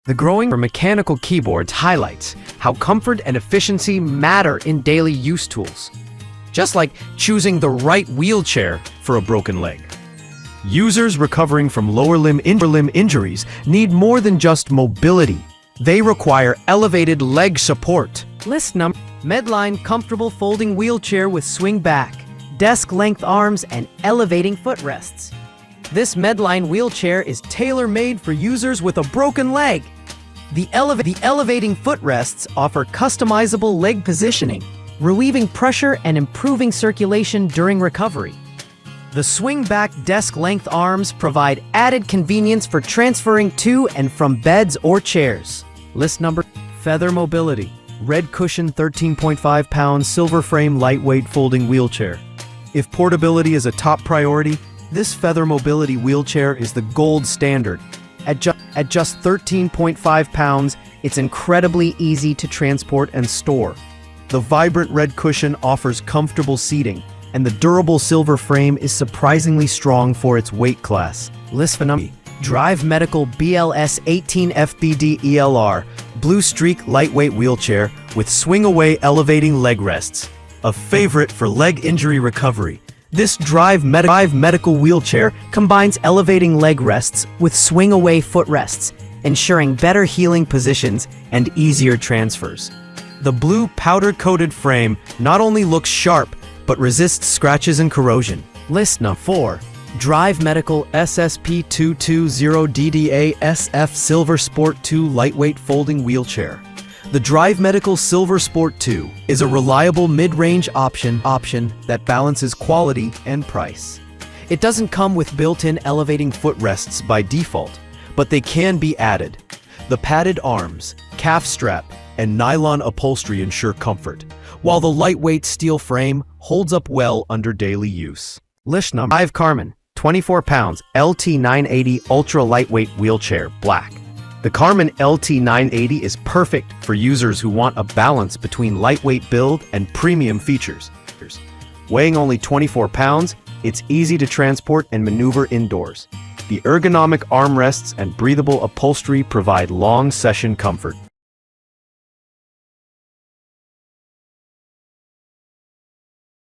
The growing for mechanical keyboards highlights how comfort and efficiency matter in daily use tools, just like choosing the right wheelchair for a broken leg. Users recovering from lower limb injuries need more than just mobility. They require elevated leg support. List number: Medline comfortable folding wheelchair with swing back, desk-length arms, and elevating footrests. This Medline wheelchair is tailor-made for users with a broken leg. The elevating footrests offer customizable leg positioning, relieving pressure and improving circulation during recovery. The swing-back desk-length arms provide added convenience for transferring to and from beds or chairs. List number: Feather Mobility red cushion 13.5 pound silver frame lightweight folding wheelchair. If portability is a top priority, this Feather Mobility wheelchair is the gold standard. At just 13.5 pounds, it's incredibly easy to transport and store. The vibrant red cushion offers comfortable seating, and the durable silver frame is surprisingly strong for its weight class. List number: Drive Medical BLS 18 FBD ELR Blue Streak lightweight wheelchair with swing-away elevating leg rests. A favorite for leg injury recovery, this Drive Medical wheelchair combines elevating leg rests with swing-away footrests, ensuring better healing positions and easier transfers. The blue powder-coated frame not only looks sharp, but resists scratches and corrosion. List number 4. Drive Medical SSP220DDA SF Silver Sport 2 Lightweight Folding Wheelchair. The Drive Medical Silver Sport 2 is a reliable mid-range option that balances quality and price. It doesn't come with built-in elevating footrests by default, but they can be added. The padded arms, calf strap, and nylon upholstery ensure comfort, while the lightweight steel frame holds up well under daily use. List number 5. Karman 24 pounds LT980 Ultra Lightweight Wheelchair Black. The Karman LT980 is perfect for users who want a balance between lightweight build and premium features. Weighing only 24 pounds, it's easy to transport and maneuver indoors. The ergonomic armrests and breathable upholstery provide long session comfort.